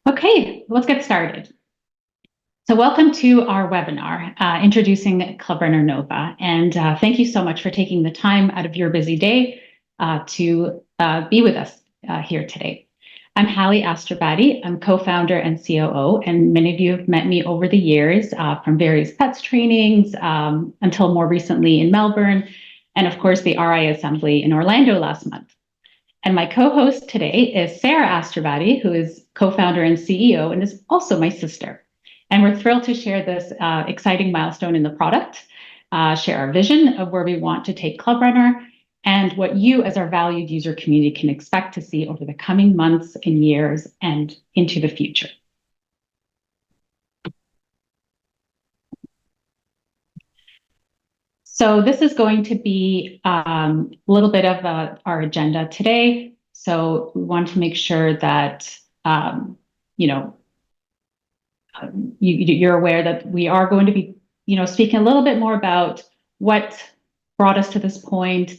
Okay, let's get started. So welcome to our webinar, introducing ClubRunner Nova. And thank you so much for taking the time out of your busy day to be with us here today. I'm Hallie Astrabadi. I'm co-founder and COO, and many of you have met me over the years from various PETS trainings until more recently in Melbourne, and of course the RI Assembly in Orlando last month. And my co-host today is Sarah Astrabadi, who is co-founder and CEO and is also my sister. And we're thrilled to share this exciting milestone in the product, share our vision of where we want to take ClubRunner, and what you as our valued user community can expect to see over the coming months and years and into the future. So this is going to be a little bit of our agenda today. So we want to make sure that you're aware that we are going to be speaking a little bit more about what brought us to this point,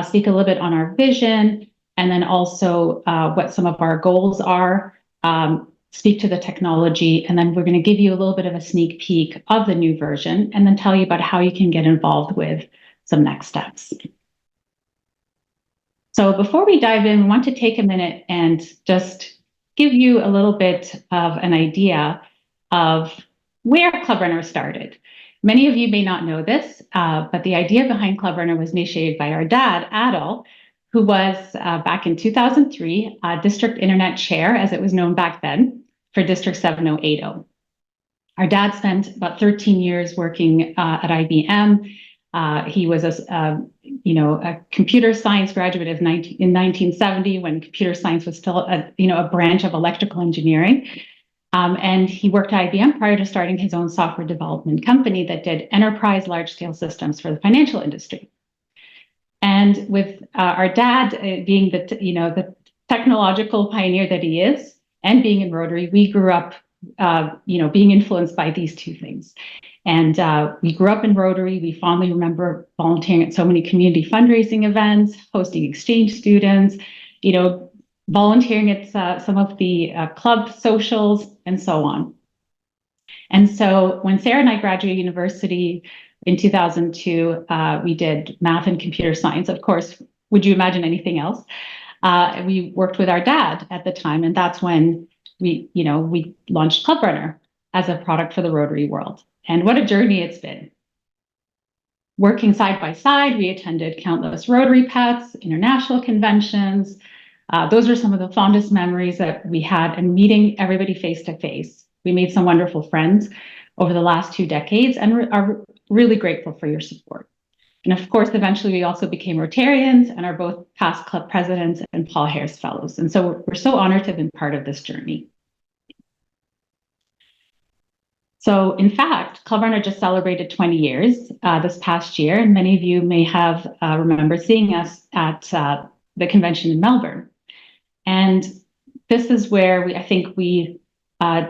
speak a little bit on our vision, and then also what some of our goals are, speak to the technology, and then we're going to give you a little bit of a sneak peek of the new version, and then tell you about how you can get involved with some next steps. So before we dive in, we want to take a minute and just give you a little bit of an idea of where ClubRunner started. Many of you may not know this, but the idea behind ClubRunner was initiated by our dad, Adol, who was back in 2003, District Internet Chair, as it was known back then, for District 7080. Our dad spent about 13 years working at IBM. He was a computer science graduate in 1970 when computer science was still a branch of electrical engineering. And he worked at IBM prior to starting his own software development company that did enterprise large-scale systems for the financial industry. And with our dad being the technological pioneer that he is, and being in Rotary, we grew up, being influenced by these two things. And we grew up in Rotary. We fondly remember volunteering at so many community fundraising events, hosting exchange students, volunteering at some of the club socials, and so on. And so when Sarah and I graduated university in 2002, we did math and computer science. Of course, would you imagine anything else? We worked with our dad at the time, and that's when we launched ClubRunner as a product for the Rotary world. And what a journey it's been. Working side by side, we attended countless Rotary PETS, international conventions. Those are some of the fondest memories that we had, and meeting everybody face to face. We made some wonderful friends over the last 2 decades and are really grateful for your support. And of course, eventually we also became Rotarians and are both past club presidents and Paul Harris Fellows. And so we're so honored to have been part of this journey. So in fact, ClubRunner just celebrated 20 years this past year, and many of you may have remembered seeing us at the convention in Melbourne. And this is where I think we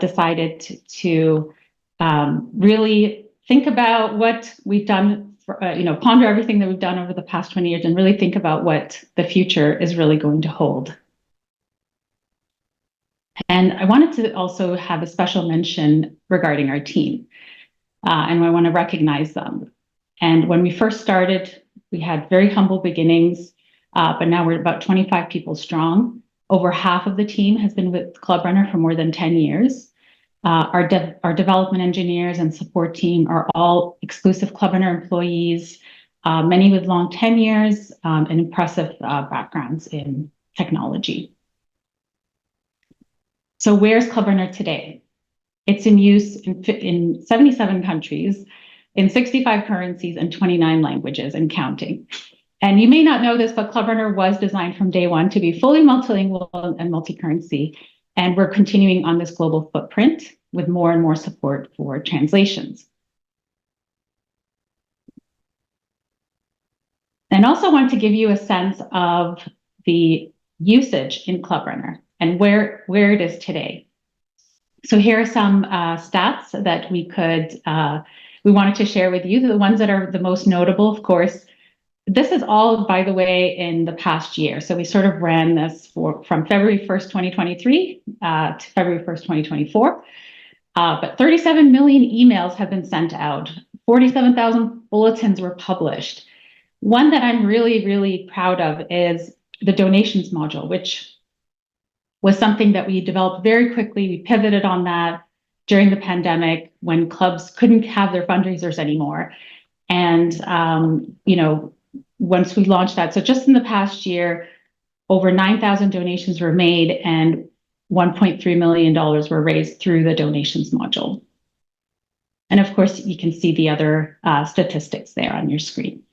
decided to really think about what we've done, ponder everything that we've done over the past 20 years and really think about what the future is really going to hold. And I wanted to also have a special mention regarding our team, and I want to recognize them. And when we first started, we had very humble beginnings, but now we're about 25 people strong. Over half of the team has been with ClubRunner for more than 10 years. Our development engineers and support team are all exclusive ClubRunner employees, many with long tenures and impressive backgrounds in technology. So where's ClubRunner today? It's in use in 77 countries, in 65 currencies, and 29 languages and counting. And you may not know this, but ClubRunner was designed from day one to be fully multilingual and multi-currency. And we're continuing on this global footprint with more and more support for translations. And also want to give you a sense of the usage in ClubRunner and where it is today. So here are some stats that we wanted to share with you. The ones that are the most notable, of course, this is all, by the way, in the past year. So we sort of ran this from February 1st, 2023 to February 1st, 2024. But 37 million emails have been sent out. 47,000 bulletins were published. One that I'm really, really proud of is the donations module, which was something that we developed very quickly. We pivoted on that during the pandemic when clubs couldn't have their fundraisers anymore. And, once we launched that, so just in the past year, over 9,000 donations were made and $1.3 million were raised through the donations module. And of course, you can see the other statistics there on your screen.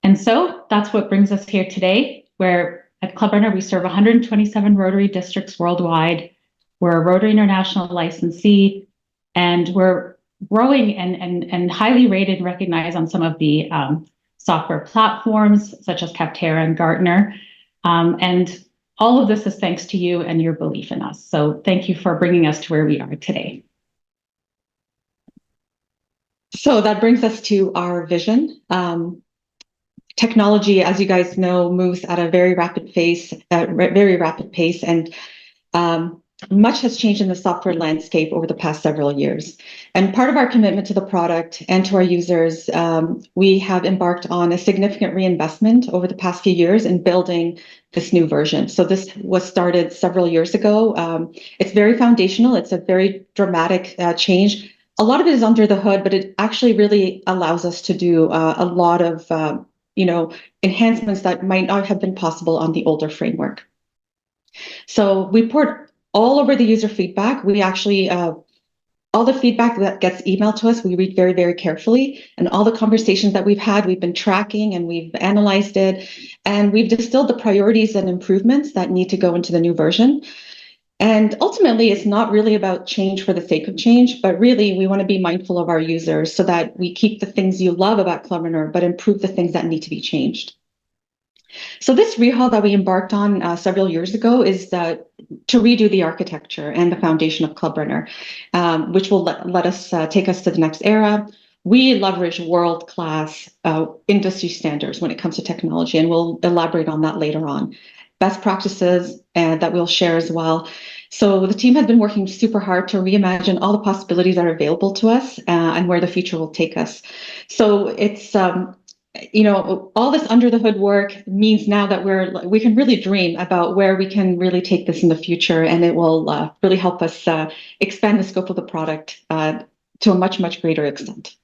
And so that's what brings us here today, where at ClubRunner, we serve 127 Rotary districts worldwide. We're a Rotary International licensee, and we're growing and highly rated and recognized on some of the software platforms, such as Capterra and Gartner. And all of this is thanks to you and your belief in us. So thank you for bringing us to where we are today. So that brings us to our vision. Technology, as you guys know, moves at a very rapid pace, and much has changed in the software landscape over the past several years. And part of our commitment to the product and to our users, we have embarked on a significant reinvestment over the past few years in building this new version. So this was started several years ago. It's very foundational. It's a very dramatic change. A lot of it is under the hood, but it actually really allows us to do a lot of enhancements that might not have been possible on the older framework. So we poured all over the user feedback. We actually, all the feedback that gets emailed to us, we read very, very carefully. And all the conversations that we've had, we've been tracking and we've analyzed it. And we've distilled the priorities and improvements that need to go into the new version. And ultimately, it's not really about change for the sake of change, but really we want to be mindful of our users so that we keep the things you love about ClubRunner, but improve the things that need to be changed. So this rehaul that we embarked on several years ago is to redo the architecture and the foundation of ClubRunner, which will let us take us to the next era. We leverage world-class industry standards when it comes to technology, and we'll elaborate on that later on. Best practices that we'll share as well. So the team has been working super hard to reimagine all the possibilities that are available to us and where the future will take us. So it's, all this under the hood work means now that we can really dream about where we can really take this in the future, and it will really help us expand the scope of the product to a much, much greater extent.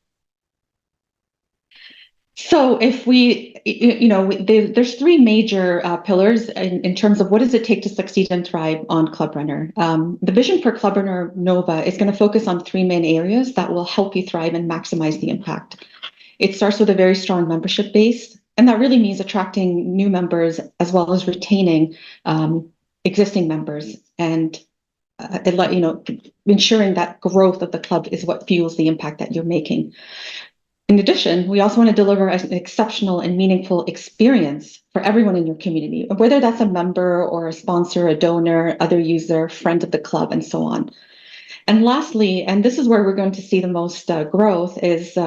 So if there's three major pillars in terms of what does it take to succeed and thrive on ClubRunner. The vision for ClubRunner Nova is going to focus on three main areas that will help you thrive and maximize the impact. It starts with a very strong membership base, and that really means attracting new members as well as retaining existing members, and ensuring that growth of the club is what fuels the impact that you're making. In addition, we also want to deliver an exceptional and meaningful experience for everyone in your community, whether that's a member or a sponsor, a donor, other user, friend of the club, and so on. And lastly, and this is where we're going to see the most growth, is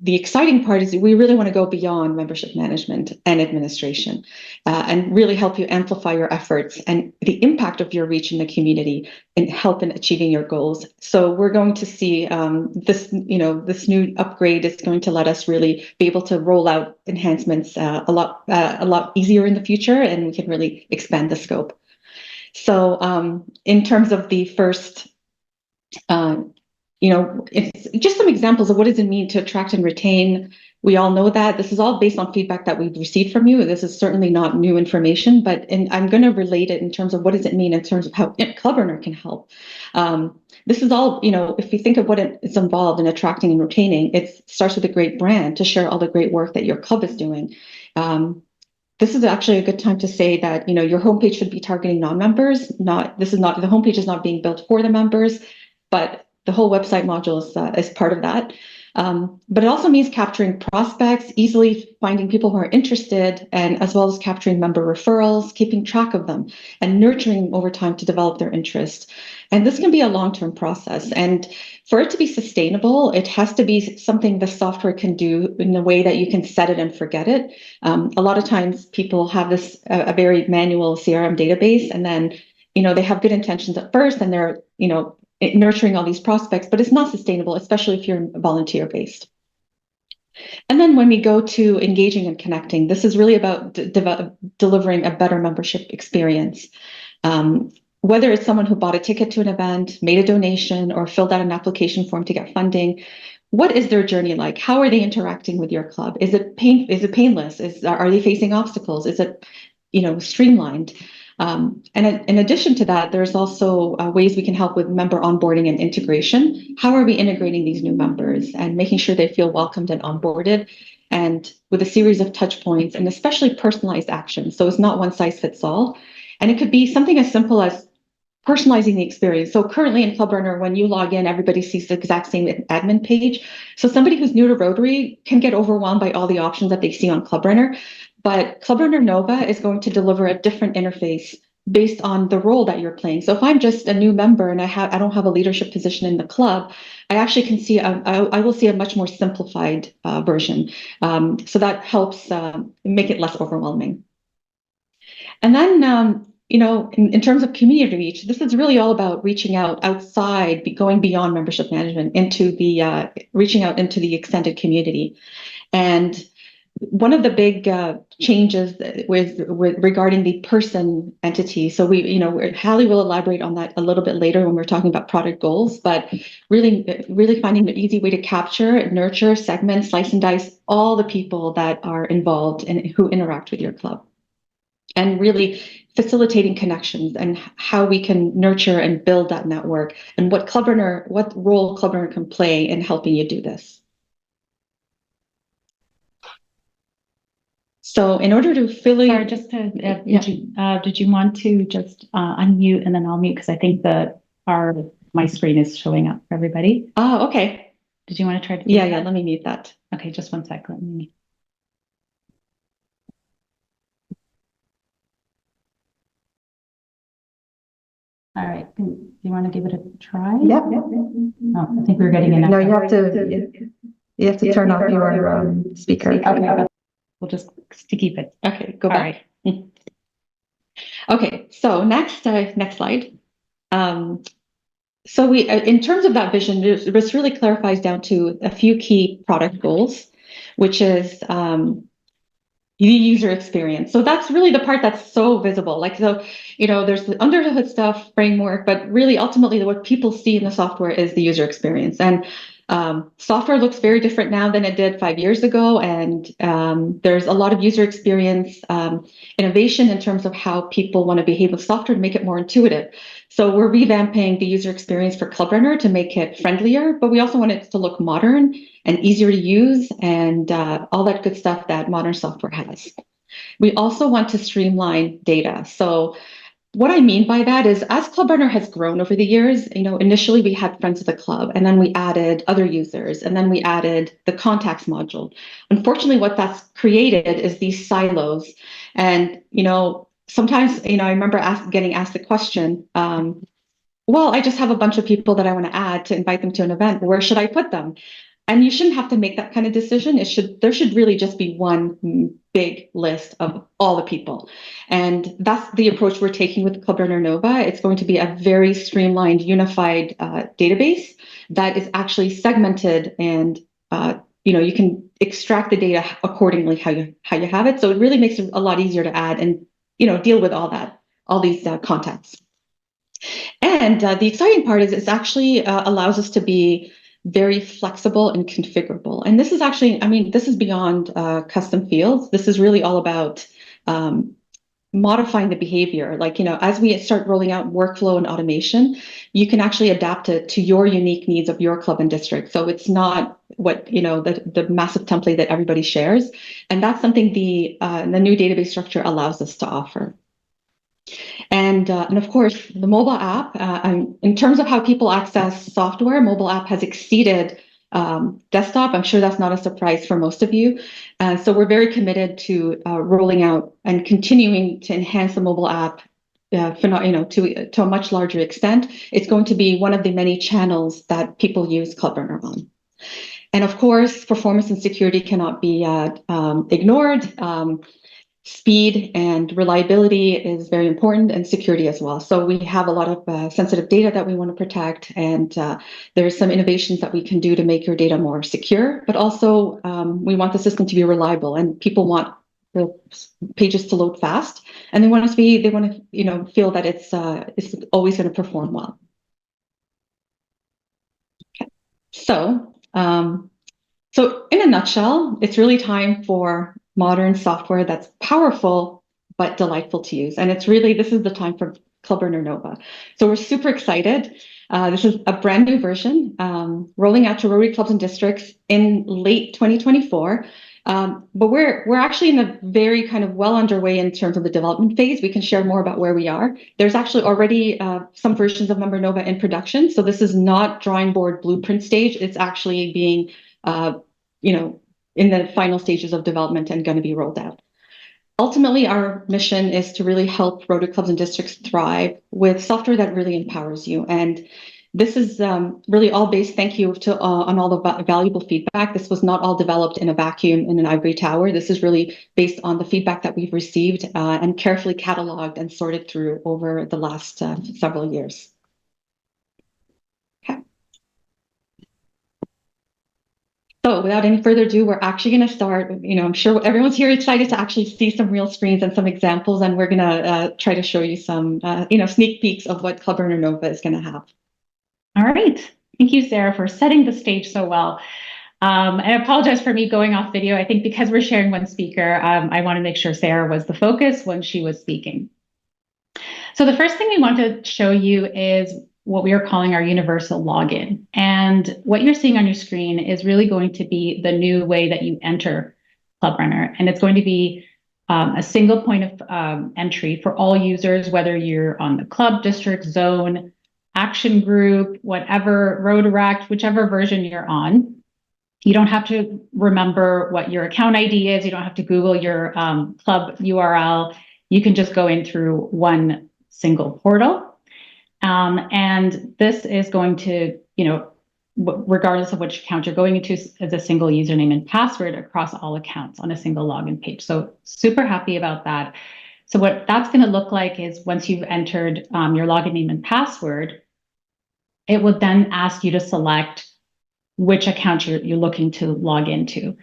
the exciting part is we really want to go beyond membership management and administration and really help you amplify your efforts and the impact of your reach in the community and help in achieving your goals. So we're going to see this new upgrade is going to let us really be able to roll out enhancements a lot easier in the future, and we can really expand the scope. So in terms of the first it's just some examples of what does it mean to attract and retain. We all know that this is all based on feedback that we've received from you. This is certainly not new information, but I'm going to relate it in terms of what does it mean in terms of how ClubRunner can help. This is all, if you think of what is involved in attracting and retaining, it starts with a great brand to share all the great work that your club is doing. This is actually a good time to say that, your homepage should be targeting non-members. The homepage is not being built for the members, but the whole website module is part of that. But it also means capturing prospects, easily finding people who are interested, and as well as capturing member referrals, keeping track of them, and nurturing over time to develop their interest. And this can be a long-term process. And for it to be sustainable, it has to be something the software can do in a way that you can set it and forget it. A lot of times people have this a very manual CRM database, and then they have good intentions at first, and they're nurturing all these prospects, but it's not sustainable, especially if you're volunteer based. And then when we go to engaging and connecting, this is really about delivering a better membership experience. Whether it's someone who bought a ticket to an event, made a donation, or filled out an application form to get funding, what is their journey like? How are they interacting with your club? Is it painless? Are they facing obstacles? Is it streamlined? And in addition to that, there's also ways we can help with member onboarding and integration. How are we integrating these new members and making sure they feel welcomed and onboarded, and with a series of touch points and especially personalized actions. So it's not one size fits all. And it could be something as simple as personalizing the experience. So currently in ClubRunner, when you log in, everybody sees the exact same admin page. So somebody who's new to Rotary can get overwhelmed by all the options that they see on ClubRunner. But ClubRunner Nova is going to deliver a different interface based on the role that you're playing. So if I'm just a new member and I don't have a leadership position in the club, I actually can see I will see a much more simplified version. So that helps make it less overwhelming. And then in terms of community reach, this is really all about reaching out outside, going beyond membership management into the reaching out into the extended community. And one of the big changes with regarding the person entity. So Hallie will elaborate on that a little bit later when we're talking about product goals, but really finding an easy way to capture, nurture, segment, slice and dice all the people that are involved and who interact with your club. And really facilitating connections and how we can nurture and build that network, and what role ClubRunner can play in helping you do this. So in order to fill in, did you want to just unmute and then I'll mute, because I think my screen is showing up for everybody. Oh, okay. Did you want to try to? Yeah, let me mute that. Okay, just one sec. Let me. All right. Do you want to give it a try? Yep. Oh, I think we're getting enough. No, you have to turn off your speaker. Okay. We'll just keep it. Okay, go back. All right. Okay, so next slide. So in terms of that vision, this really clarifies down to a few key product goals, which is the user experience. So that's really the part that's so visible. There's the under the hood stuff, framework, but really ultimately what people see in the software is the user experience. And software looks very different now than it did 5 years ago. And there's a lot of user experience innovation in terms of how people want to behave with software to make it more intuitive. So we're revamping the user experience for ClubRunner to make it friendlier, but we also want it to look modern and easier to use, and all that good stuff that modern software has. We also want to streamline data. So what I mean by that is, as ClubRunner has grown over the years, initially we had friends of the club, and then we added other users, and then we added the contacts module. Unfortunately, what that's created is these silos. And, sometimes, I remember getting asked the question, well, I just have a bunch of people that I want to add to invite them to an event. Where should I put them? And you shouldn't have to make that kind of decision. There should really just be one big list of all the people. And that's the approach we're taking with ClubRunner Nova. It's going to be a very streamlined, unified database that is actually segmented, and you can extract the data accordingly how you have it. So it really makes it a lot easier to add and deal with all these contacts. And the exciting part is it actually allows us to be very flexible and configurable. And this is actually, this is beyond custom fields. This is really all about modifying the behavior. As we start rolling out workflow and automation, you can actually adapt it to your unique needs of your club and district. So it's not what, the massive template that everybody shares. And that's something the new database structure allows us to offer. And of course, the mobile app, in terms of how people access software, mobile app has exceeded desktop. I'm sure that's not a surprise for most of you. So we're very committed to rolling out and continuing to enhance the mobile app to a much larger extent. It's going to be one of the many channels that people use ClubRunner on. And of course, performance and security cannot be ignored. Speed and reliability is very important, and security as well. So we have a lot of sensitive data that we want to protect, and there's some innovations that we can do to make your data more secure, but also we want the system to be reliable, and people want the pages to load fast, and they want to feel that it's always going to perform well. Okay. So in a nutshell, it's really time for modern software that's powerful but delightful to use. And this is the time for ClubRunner Nova. So we're super excited. This is a brand new version rolling out to Rotary clubs and districts in late 2024. But we're actually in a very kind of well underway in terms of the development phase. We can share more about where we are. There's actually already some versions of Member Nova in production. So this is not drawing board blueprint stage. It's actually being in the final stages of development and going to be rolled out. Ultimately, our mission is to really help Rotary clubs and districts thrive with software that really empowers you. And this is really all based, thank you on all the valuable feedback. This was not all developed in a vacuum in an ivory tower. This is really based on the feedback that we've received and carefully cataloged and sorted through over the last several years. So without any further ado, we're actually going to start. I'm sure everyone's here excited to actually see some real screens and some examples, and we're going to try to show you some, sneak peeks of what ClubRunner Nova is going to have. All right. Thank you, Sarah, for setting the stage so well. And I apologize for me going off video. I think because we're sharing one speaker, I want to make sure Sarah was the focus when she was speaking. So the first thing we want to show you is what we are calling our universal login. And what you're seeing on your screen is really going to be the new way that you enter ClubRunner. And it's going to be a single point of entry for all users, whether you're on the club, district, zone, action group, whatever, Rotaract, whichever version you're on. You don't have to remember what your account ID is. You don't have to Google your club URL. You can just go in through one single portal. And this is going to, regardless of which account you're going into, as a single username and password across all accounts on a single login page. So super happy about that. So what that's going to look like is once you've entered your login name and password, it will then ask you to select which account you're looking to log into.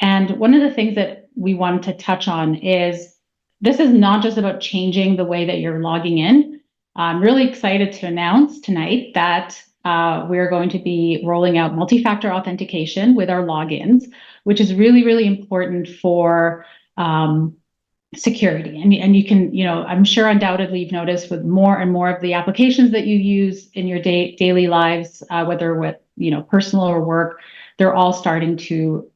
And one of the things that we wanted to touch on is this is not just about changing the way that you're logging in. I'm really excited to announce tonight that we're going to be rolling out multi-factor authentication with our logins, which is really, really important for security. And you can, I'm sure undoubtedly you've noticed with more and more of the applications that you use in your daily lives, whether with, personal or work, they're all starting to,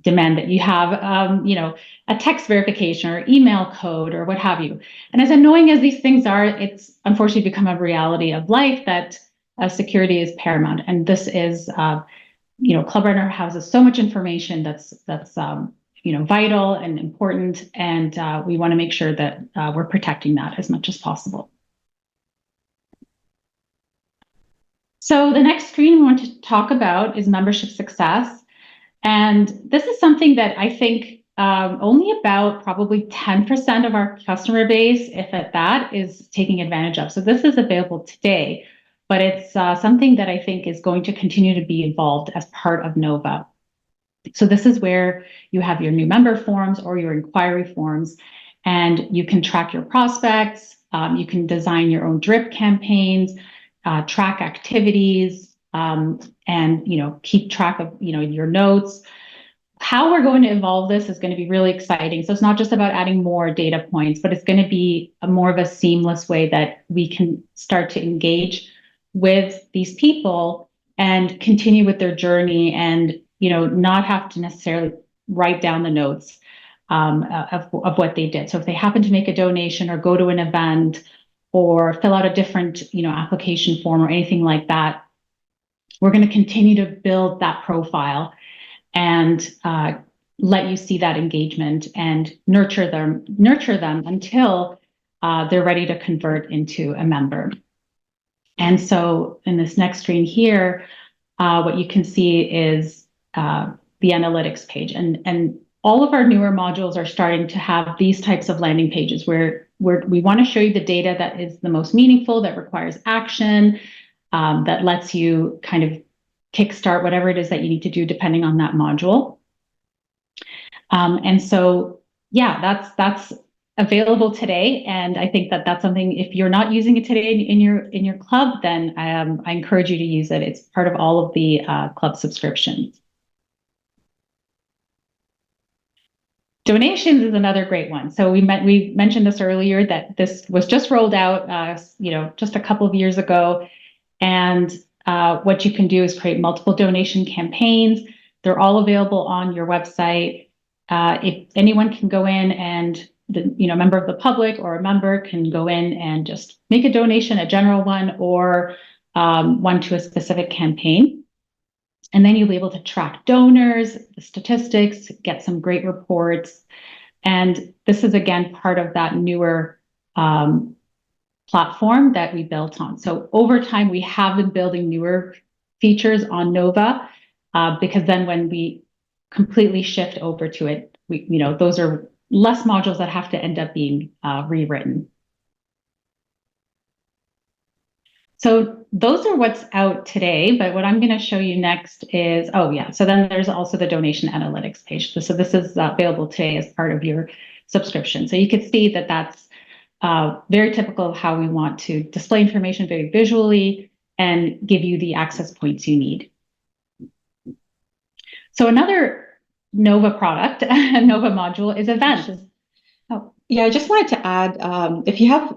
demand that you have, a text verification or email code or what have you. And as annoying as these things are, it's unfortunately become a reality of life that security is paramount. And this is, ClubRunner houses so much information that's vital and important, and we want to make sure that we're protecting that as much as possible. So the next screen we want to talk about is membership success. And this is something that I think only about probably 10% of our customer base, if at that, is taking advantage of. So this is available today, but it's something that I think is going to continue to be involved as part of Nova. So this is where you have your new member forms or your inquiry forms, and you can track your prospects. You can design your own drip campaigns, track activities, and keep track of your notes. How we're going to evolve this is going to be really exciting. So it's not just about adding more data points, but it's going to be more of a seamless way that we can start to engage with these people and continue with their journey, and not have to necessarily write down the notes of what they did. So if they happen to make a donation or go to an event or fill out a different application form or anything like that, We're going to continue to build that profile and let you see that engagement and nurture them until they're ready to convert into a member. And so in this next screen here, what you can see is the analytics page. And all of our newer modules are starting to have these types of landing pages where we want to show you the data that is the most meaningful, that requires action, that lets you kind of kickstart whatever it is that you need to do depending on that module. And so, yeah, that's available today. And I think that that's something, if you're not using it today in your club, then I encourage you to use it. It's part of all of the club subscriptions. Donations is another great one. So we mentioned this earlier, that this was just rolled out, just a couple of years ago. And what you can do is create multiple donation campaigns. They're all available on your website. If anyone can go in and a member of the public or a member can go in and just make a donation, a general one, or one to a specific campaign. And then you'll be able to track donors, the statistics, get some great reports. And this is, again, part of that newer platform that we built on. So over time, we have been building newer features on Nova because then when we completely shift over to it, those are less modules that have to end up being rewritten. So those are what's out today, but what I'm going to show you next is, so then there's also the donation analytics page. So this is available today as part of your subscription. So you can see that that's very typical of how we want to display information very visually and give you the access points you need. So another Nova product, Nova module, is events. Yeah, I just wanted to add, if you have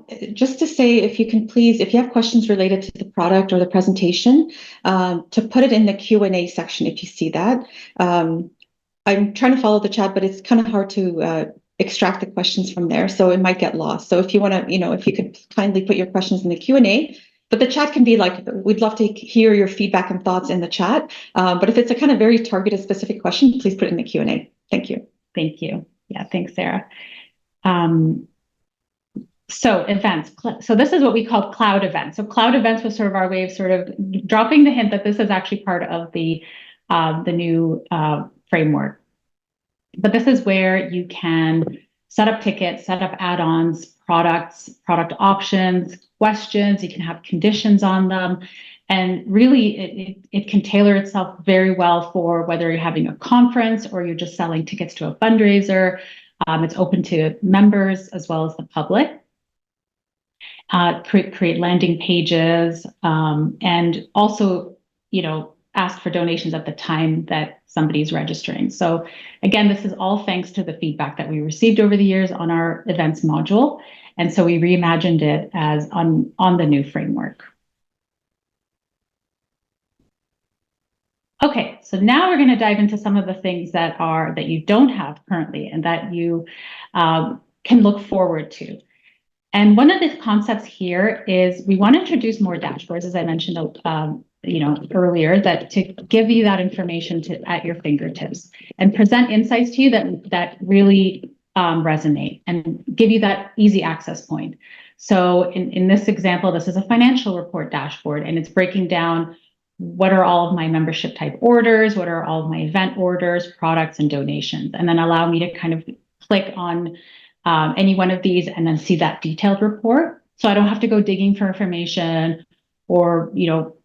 questions related to the product or the presentation, to put it in the Q&A section if you see that. I'm trying to follow the chat, but it's kind of hard to extract the questions from there, so it might get lost. So if you want to, if you could kindly put your questions in the Q&A, but the chat can be like, we'd love to hear your feedback and thoughts in the chat. But if it's a kind of very targeted specific question, please put it in the Q&A. Thank you. Thank you. Yeah, thanks, Sarah. So events. So this is what we call cloud events. So cloud events was sort of our way of sort of dropping the hint that this is actually part of the new framework. But this is where you can set up tickets, set up add-ons, products, product options, questions. You can have conditions on them. And really, it can tailor itself very well for whether you're having a conference or you're just selling tickets to a fundraiser. It's open to members as well as the public. Create landing pages and also, ask for donations at the time that somebody's registering. So again, this is all thanks to the feedback that we received over the years on our events module. And so we reimagined it as on the new framework. Okay, so now we're going to dive into some of the things that you don't have currently and that you can look forward to. And one of the concepts here is we want to introduce more dashboards, as I mentioned, earlier, that to give you that information at your fingertips and present insights to you that really resonate and give you that easy access point. So in this example, this is a financial report dashboard, and it's breaking down what are all of my membership type orders, what are all of my event orders, products, and donations, and then allow me to kind of click on any one of these and then see that detailed report. So I don't have to go digging for information or,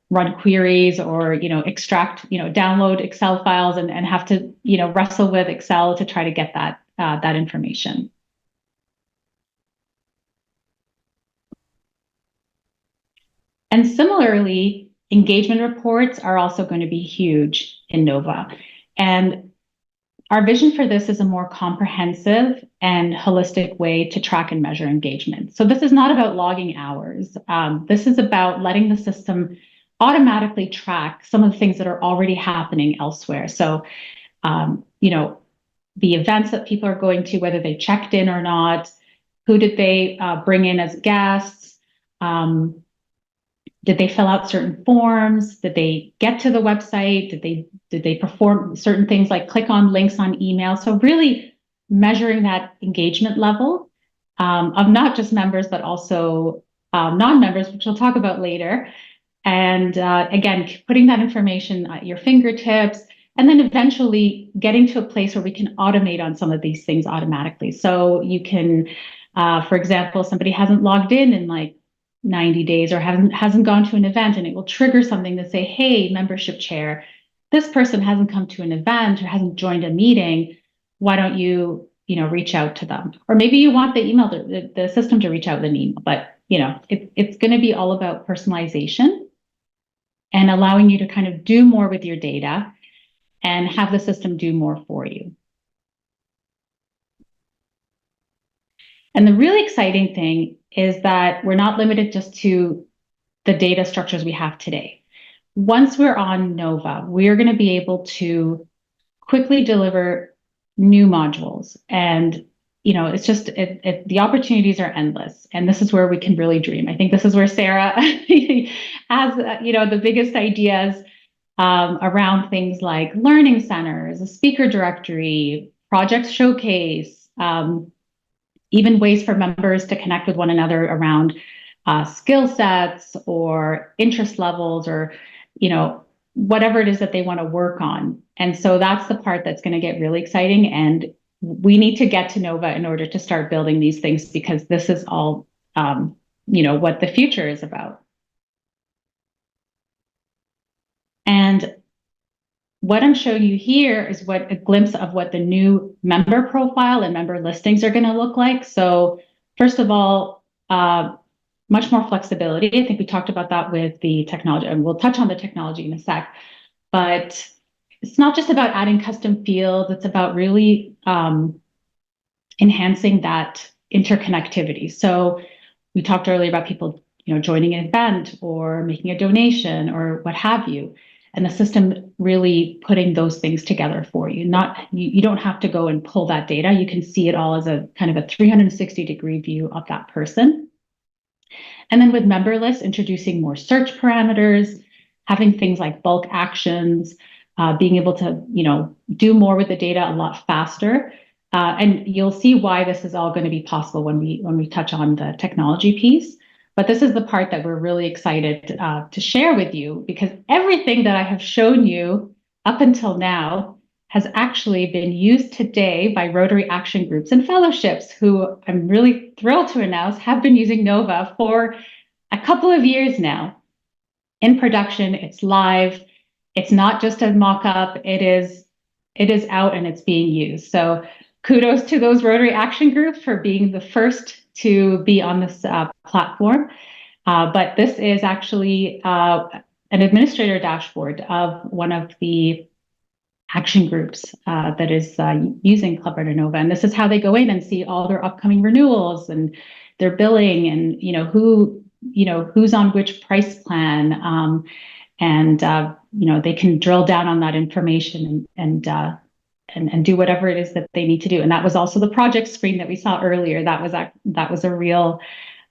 run queries or, extract, download Excel files and have to, wrestle with Excel to try to get that information. And similarly, engagement reports are also going to be huge in Nova. And our vision for this is a more comprehensive and holistic way to track and measure engagement. So this is not about logging hours. This is about letting the system automatically track some of the things that are already happening elsewhere. So, the events that people are going to, whether they checked in or not, who did they bring in as guests, Did they fill out certain forms? Did they get to the website? Did they perform certain things like click on links on email? So really measuring that engagement level of not just members, but also non-members, which we'll talk about later. And again, putting that information at your fingertips, and then eventually getting to a place where we can automate on some of these things automatically. So you can, for example, somebody hasn't logged in like 90 days or hasn't gone to an event, and it will trigger something to say, hey, membership chair, this person hasn't come to an event or hasn't joined a meeting. Why don't you, reach out to them? Or maybe you want the email, the system to reach out with an email, but it's going to be all about personalization and allowing you to kind of do more with your data and have the system do more for you. And the really exciting thing is that we're not limited just to the data structures we have today. Once we're on Nova, we're going to be able to quickly deliver new modules. And, it's just, the opportunities are endless. And this is where we can really dream. I think this is where Sarah has, the biggest ideas around things like learning centers, a speaker directory, project showcase, even ways for members to connect with one another around skill sets or interest levels or, whatever it is that they want to work on. And so that's the part that's going to get really exciting. And we need to get to Nova in order to start building these things, because this is all, what the future is about. And what I'm showing you here is a glimpse of what the new member profile and member listings are going to look like. So first of all, much more flexibility. I think we talked about that with the technology, and we'll touch on the technology in a sec. But it's not just about adding custom fields. It's about really enhancing that interconnectivity. So we talked earlier about people, joining an event or making a donation or what have you. And the system really putting those things together for you. You don't have to go and pull that data. You can see it all as a kind of a 360-degree view of that person. And then with member lists, introducing more search parameters, having things like bulk actions, being able to, do more with the data a lot faster. And you'll see why this is all going to be possible when we touch on the technology piece. But this is the part that we're really excited to share with you, because everything that I have shown you up until now has actually been used today by Rotary action groups and fellowships, who I'm really thrilled to announce have been using Nova for a couple of years now. In production, it's live. It's not just a mock-up. It is out and it's being used. So kudos to those Rotary action groups for being the first to be on this platform. But this is actually an administrator dashboard of one of the action groups that is using ClubRunner Nova. And this is how they go in and see all their upcoming renewals and their billing and, who's on which price plan. And they can drill down on that information and do whatever it is that they need to do. And that was also the project screen that we saw earlier. That was a real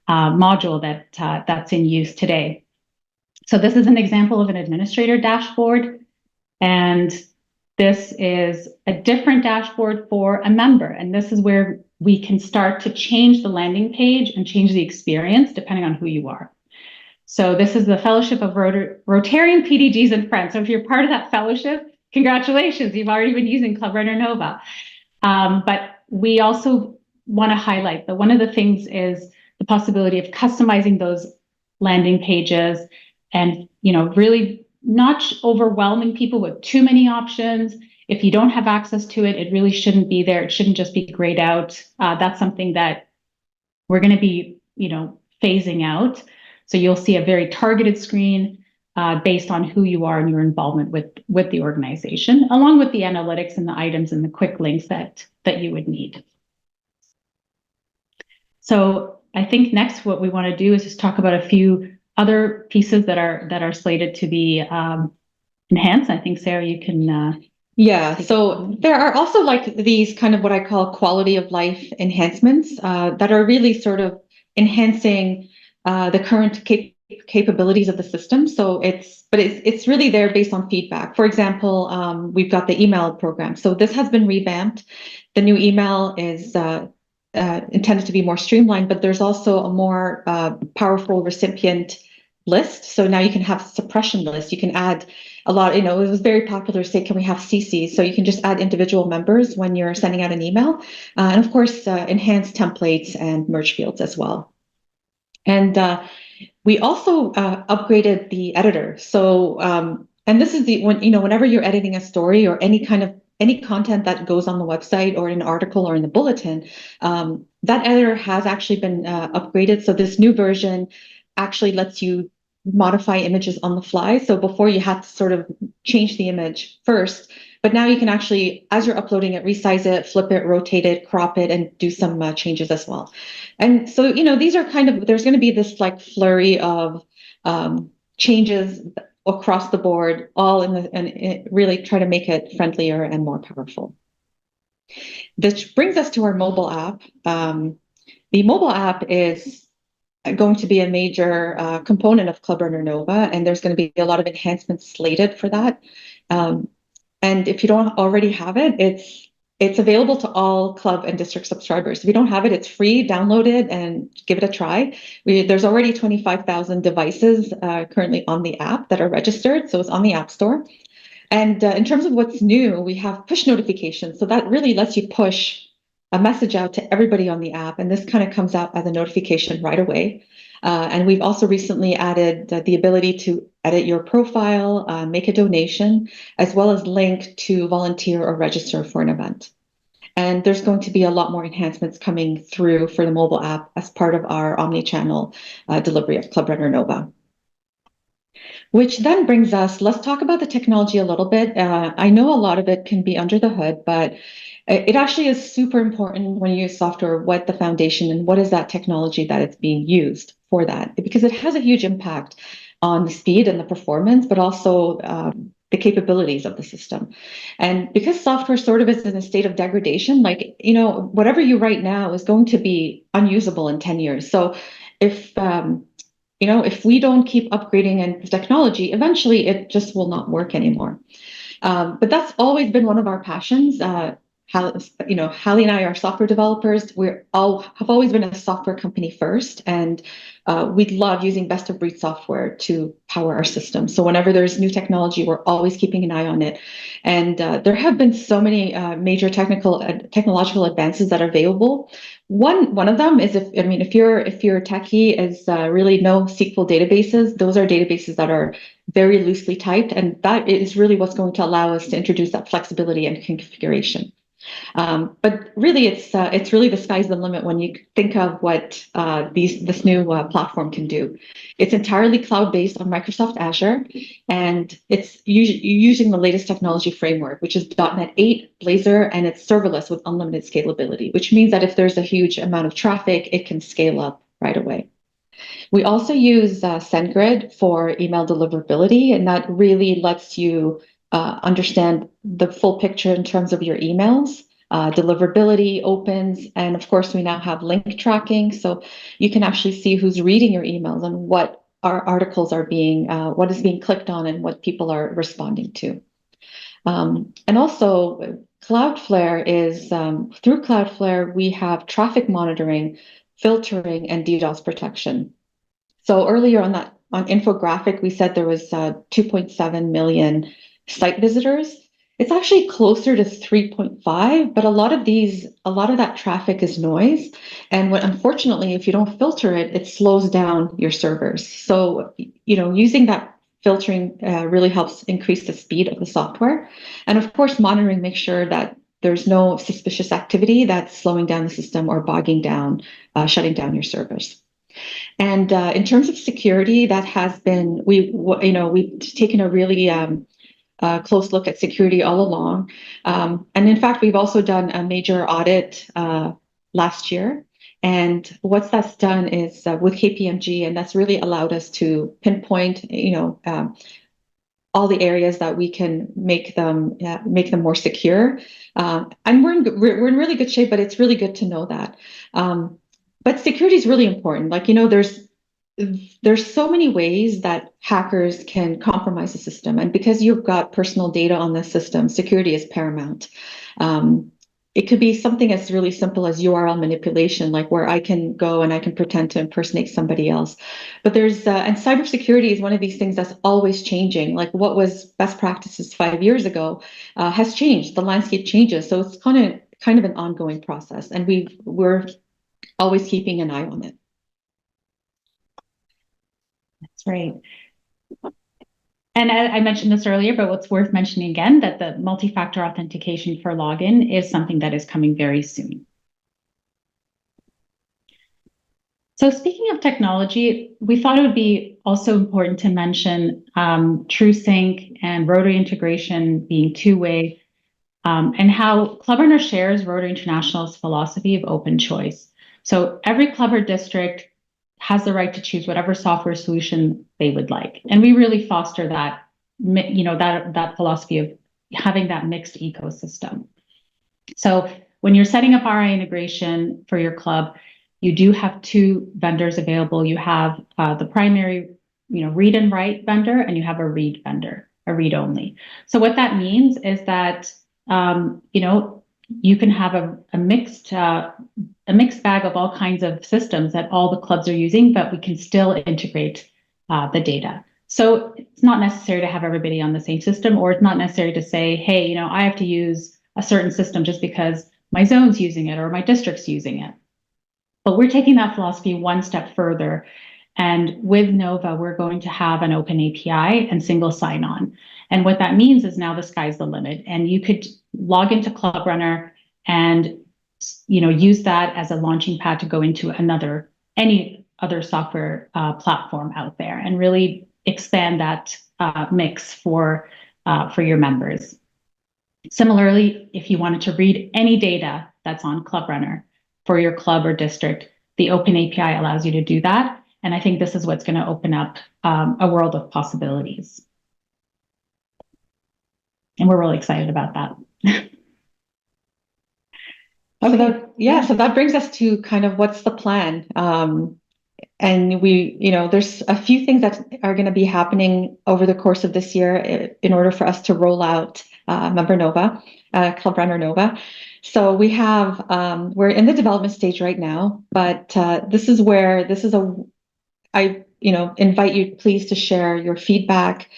module that's in use today. So this is an example of an administrator dashboard, and this is a different dashboard for a member. And this is where we can start to change the landing page and change the experience depending on who you are. So this is the Fellowship of Rotarian PDGs and Friends. So if you're part of that fellowship, congratulations, you've already been using ClubRunner Nova. But we also want to highlight that one of the things is the possibility of customizing those landing pages and, really not overwhelming people with too many options. If you don't have access to it, it really shouldn't be there. It shouldn't just be grayed out. That's something that we're going to be, phasing out. So you'll see a very targeted screen based on who you are and your involvement with the organization, along with the analytics and the items and the quick links that you would need. So I think next what we want to do is just talk about a few other pieces that are slated to be enhanced. I think, Sarah, you can... Yeah, so there are also like these kind of what I call quality of life enhancements that are really sort of enhancing the current capabilities of the system. So it's really there based on feedback. For example, we've got the email program. So this has been revamped. The new email is intended to be more streamlined, but there's also a more powerful recipient list. So now you can have suppression lists. You can add a lot, it was very popular to say, can we have CCs? So you can just add individual members when you're sending out an email. And of course, enhanced templates and merge fields as well. And we also upgraded the editor. So, and this is whenever you're editing a story or any content that goes on the website or an article or in the bulletin, that editor has actually been upgraded. So this new version actually lets you modify images on the fly. So before you had to sort of change the image first, but now you can actually, as you're uploading it, resize it, flip it, rotate it, crop it, and do some changes as well. And so, these are there's going to be this like flurry of changes across the board, all and really try to make it friendlier and more powerful. This brings us to our mobile app. The mobile app is going to be a major component of ClubRunner Nova, and there's going to be a lot of enhancements slated for that. And if you don't already have it, it's available to all club and district subscribers. If you don't have it, it's free. Download it and give it a try. There's already 25,000 devices currently on the app that are registered, so it's on the App Store. And in terms of what's new, we have push notifications. So that really lets you push a message out to everybody on the app, and this kind of comes out as a notification right away. And we've also recently added the ability to edit your profile, make a donation, as well as link to volunteer or register for an event. And there's going to be a lot more enhancements coming through for the mobile app as part of our omni-channel delivery of ClubRunner Nova. Which then brings us, let's talk about the technology a little bit. I know a lot of it can be under the hood, but it actually is super important when you use software, what the foundation and what is that technology that it's being used for that, because it has a huge impact on the speed and the performance, but also the capabilities of the system. And because software sort of is in a state of degradation, like, whatever you write now is going to be unusable in 10 years. So if we don't keep upgrading in technology, eventually it just will not work anymore. But that's always been one of our passions. Hallie and I are software developers. Have always been a software company first, and we love using best of breed software to power our system. So whenever there's new technology, we're always keeping an eye on it. And there have been so many major technological advances that are available. One of them is if you're techie, is really NoSQL databases. Those are databases that are very loosely typed, and that is really what's going to allow us to introduce that flexibility and configuration. But really, it's really the sky's the limit when you think of what this new platform can do. It's entirely cloud-based on Microsoft Azure, and it's using the latest technology framework, which is .NET 8, Blazor, and it's serverless with unlimited scalability, which means that if there's a huge amount of traffic, it can scale up right away. We also use SendGrid for email deliverability, and that really lets you understand the full picture in terms of your emails, deliverability, opens, and of course, we now have link tracking, so you can actually see who's reading your emails and what our articles are what is being clicked on and what people are responding to. And also, Cloudflare is, through Cloudflare, we have traffic monitoring, filtering, and DDoS protection. So earlier on infographic, we said there was 2.7 million site visitors. It's actually closer to 3.5, but a lot of that traffic is noise. And unfortunately, if you don't filter it, it slows down your servers. So, using that filtering really helps increase the speed of the software. And of course, monitoring makes sure that there's no suspicious activity that's slowing down the system or bogging down, shutting down your servers. And in terms of security, that has been, we've taken a really close look at security all along. And in fact, we've also done a major audit last year. And what that's done is with KPMG, and that's really allowed us to pinpoint, all the areas that we can make them more secure. And we're in really good shape, but it's really good to know that. But security is really important. Like, there's there's so many ways that hackers can compromise the system. And because you've got personal data on the system, security is paramount. It could be something as really simple as URL manipulation, like where I can go and I can pretend to impersonate somebody else. But and cybersecurity is one of these things that's always changing. Like what was best practices 5 years ago has changed. The landscape changes. So it's kind of an ongoing process. And we're always keeping an eye on it. That's right. And I mentioned this earlier, but what's worth mentioning again, that the multi-factor authentication for login is something that is coming very soon. So speaking of technology, we thought it would be also important to mention TrueSync and Rotary integration being two-way, and how ClubRunner shares Rotary International's philosophy of open choice. So every club or district has the right to choose whatever software solution they would like. And we really foster that, that philosophy of having that mixed ecosystem. So when you're setting up RI integration for your club, you do have two vendors available. You have the primary, read and write vendor, and you have a read vendor, a read only. So what that means is that, you can have a mixed bag of all kinds of systems that all the clubs are using, but we can still integrate the data. So it's not necessary to have everybody on the same system, or it's not necessary to say, hey, I have to use a certain system just because my zone's using it or my district's using it. But we're taking that philosophy one step further. And with Nova, we're going to have an open API and single sign-on. And what that means is now the sky's the limit. And you could log into ClubRunner and use that as a launching pad to go into any other software platform out there and really expand that mix for your members. Similarly, if you wanted to read any data that's on ClubRunner for your club or district, the open API allows you to do that. And I think this is what's going to open up a world of possibilities. And we're really excited about that. Okay. So that brings us to kind of what's the plan. And there's a few things that are going to be happening over the course of this year in order for us to roll out ClubRunner Nova. So we're in the development stage right now, but I invite you please to share your feedback,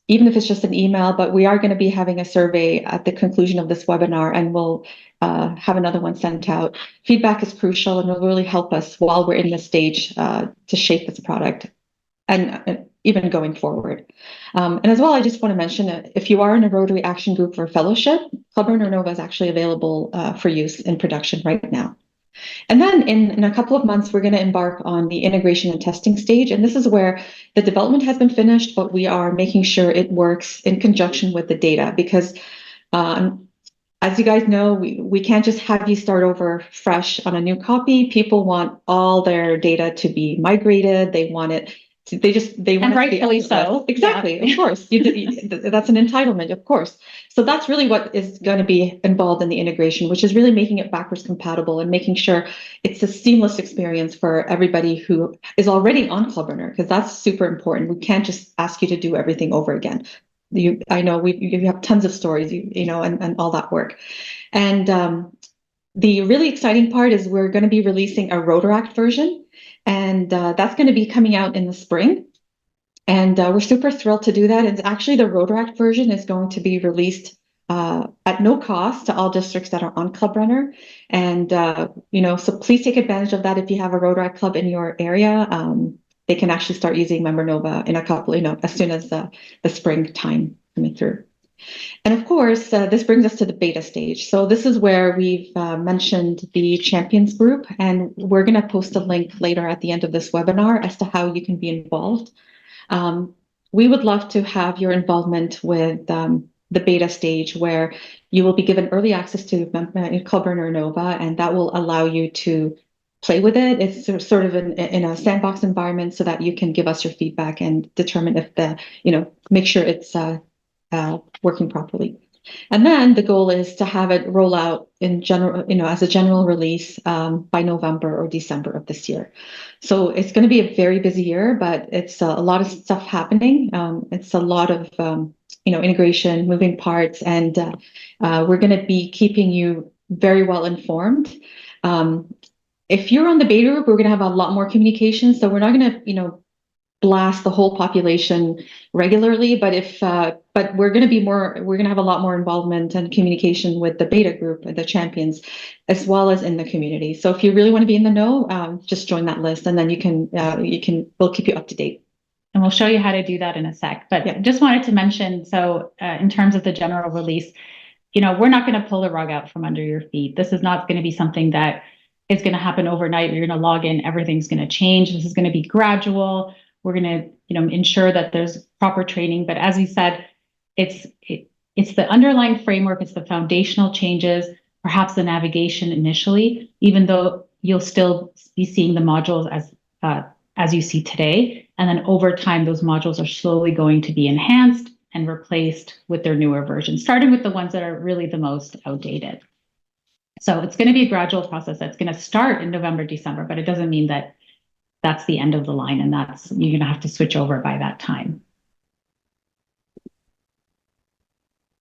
even if it's just an email, but we are going to be having a survey at the conclusion of this webinar, and we'll have another one sent out. Feedback is crucial and will really help us while we're in this stage to shape this product and even going forward. And as well, I just want to mention that if you are in a Rotary Action Group or Fellowship, ClubRunner Nova is actually available for use in production right now. And then in a couple of months, we're going to embark on the integration and testing stage. And this is where the development has been finished, but we are making sure it works in conjunction with the data, because as you guys know, we can't just have you start over fresh on a new copy. People want all their data to be migrated. They want it. They want, and rightfully so. Exactly, yeah. Of course, that's an entitlement, of course. So that's really what is going to be involved in the integration, which is really making it backwards compatible and making sure it's a seamless experience for everybody who is already on ClubRunner, because that's super important. We can't just ask you to do everything over again. I know you have tons of stories, and all that work. And the really exciting part is we're going to be releasing a Rotaract version. And that's going to be coming out in the spring. And we're super thrilled to do that. And actually, the Rotaract version is going to be released at no cost to all districts that are on ClubRunner. And, so please take advantage of that if you have a Rotaract club in your area. They can actually start using Member Nova in a couple, as soon as the spring time coming through. And of course, this brings us to the beta stage. So this is where we've mentioned the champions group, and we're going to post a link later at the end of this webinar as to how you can be involved. We would love to have your involvement with the beta stage, where you will be given early access to ClubRunner Nova, and that will allow you to play with it. It's sort of in a sandbox environment so that you can give us your feedback and determine if make sure it's working properly. And then the goal is to have it roll out in general, as a general release by November or December of this year. So it's going to be a very busy year, but it's a lot of stuff happening. It's a lot of, integration, moving parts, and we're going to be keeping you very well informed. If you're on the beta group, we're going to have a lot more communication. So we're not going to, blast the whole population regularly, but we're going to have a lot more involvement and communication with the beta group and the champions, as well as in the community. So if you really want to be in the know, just join that list, and then we'll keep you up to date. And we'll show you how to do that in a sec. But yeah, just wanted to mention, so in terms of the general release, we're not going to pull the rug out from under your feet. This is not going to be something that is going to happen overnight. You're going to log in, everything's going to change. This is going to be gradual. We're going to, ensure that there's proper training. But as we said, it's the underlying framework. It's the foundational changes, perhaps the navigation initially, even though you'll still be seeing the modules as you see today. And then over time, those modules are slowly going to be enhanced and replaced with their newer versions, starting with the ones that are really the most outdated. So it's going to be a gradual process that's going to start in November, December, but it doesn't mean that that's the end of the line, and you're going to have to switch over by that time.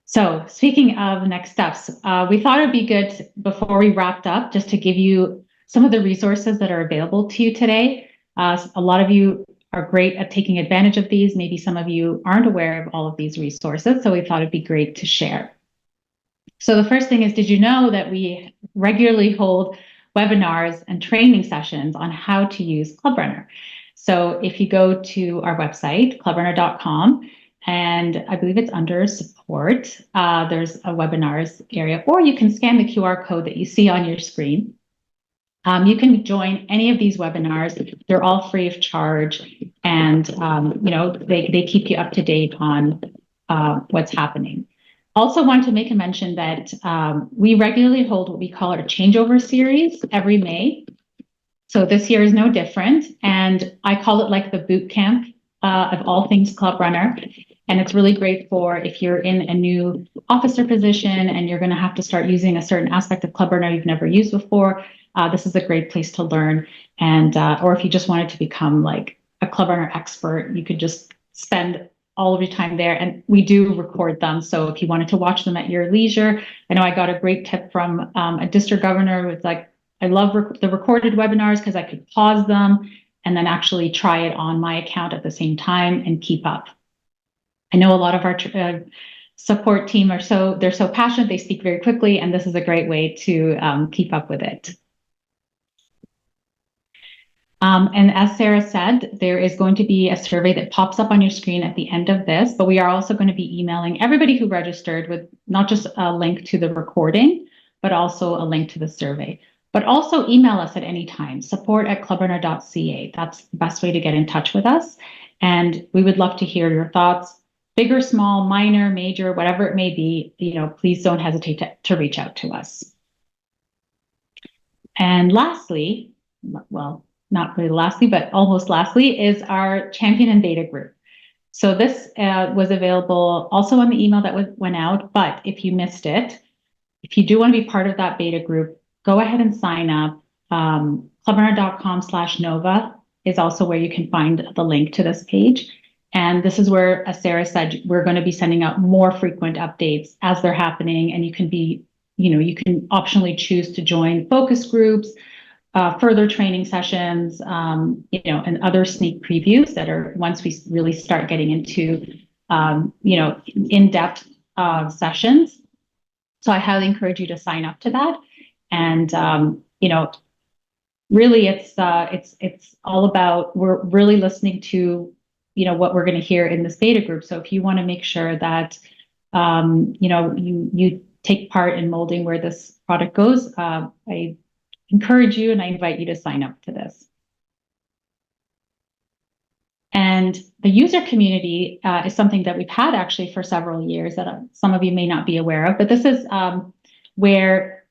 So speaking of next steps, we thought it'd be good before we wrapped up just to give you some of the resources that are available to you today. A lot of you are great at taking advantage of these. Maybe some of you aren't aware of all of these resources, so we thought it'd be great to share. So the first thing is, did you know that we regularly hold webinars and training sessions on how to use ClubRunner? So if you go to our website, clubrunner.com, and I believe it's under support, there's a webinars area, or you can scan the QR code that you see on your screen. You can join any of these webinars. They're all free of charge, and they keep you up to date on what's happening. Also want to make a mention that we regularly hold what we call our changeover series every May. So this year is no different, and I call it like the boot camp of all things ClubRunner. And it's really great for if you're in a new officer position and you're going to have to start using a certain aspect of ClubRunner you've never used before. This is a great place to learn, and or if you just wanted to become like a ClubRunner expert, you could just spend all of your time there, and we do record them. So if you wanted to watch them at your leisure, I know I got a great tip from a district governor with like, I love the recorded webinars because I could pause them and then actually try it on my account at the same time and keep up. I know a lot of our support team they're so passionate, they speak very quickly, and this is a great way to keep up with it. And as Sarah said, there is going to be a survey that pops up on your screen at the end of this, but we are also going to be emailing everybody who registered with not just a link to the recording, but also a link to the survey. But also email us at any time, support@clubrunner.ca. That's the best way to get in touch with us. And we would love to hear your thoughts, big or small, minor, major, whatever it may be. Please don't hesitate to reach out to us. And lastly, well, not really lastly, but almost lastly, is our champion and beta group. So this was available also on the email that went out, but if you missed it, if you do want to be part of that beta group, go ahead and sign up. clubrunner.com/Nova is also where you can find the link to this page. And this is where, as Sarah said, we're going to be sending out more frequent updates as they're happening, and you can optionally choose to join focus groups, further training sessions, and other sneak previews that are once we really start getting into, in-depth sessions. So I highly encourage you to sign up to that. And, really it's all about, we're really listening to, what we're going to hear in this beta group. So if you want to make sure that, you take part in molding where this product goes, I encourage you and I invite you to sign up to this. And the user community is something that we've had actually for several years that some of you may not be aware of, but this is where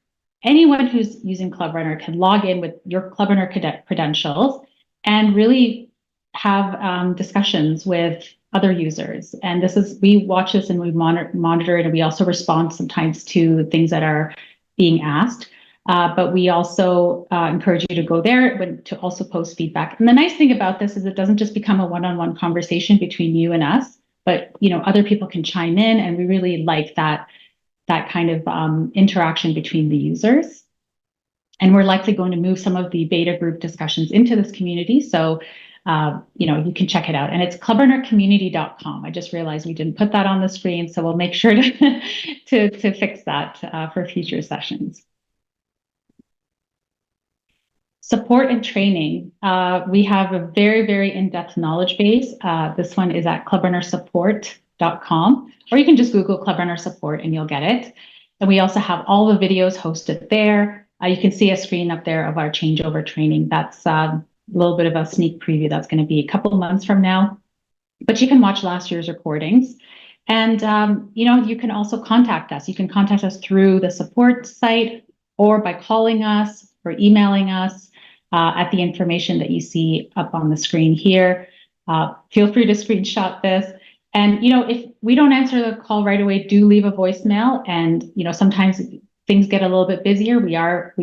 anyone who's using ClubRunner can log in with your ClubRunner credentials and really have discussions with other users. And we watch this and we monitor it, and we also respond sometimes to things that are being asked. But we also encourage you to go there to also post feedback. And the nice thing about this is it doesn't just become a one-on-one conversation between you and us, but other people can chime in, and we really like that kind of interaction between the users. And we're likely going to move some of the beta group discussions into this community. So, you can check it out. And it's clubrunnercommunity.com. I just realized we didn't put that on the screen, so we'll make sure to fix that for future sessions. Support and training. We have a very, very in-depth knowledge base. This one is at clubrunnersupport.com, or you can just Google ClubRunner Support and you'll get it. And we also have all the videos hosted there. You can see a screen up there of our changeover training. That's a little bit of a sneak preview. That's going to be a couple of months from now. But you can watch last year's recordings. And, you can also contact us. You can contact us through the support site, or by calling us or emailing us at the information that you see up on the screen here. Feel free to screenshot this. And, if we don't answer the call right away, do leave a voicemail. And, sometimes things get a little bit busier. We are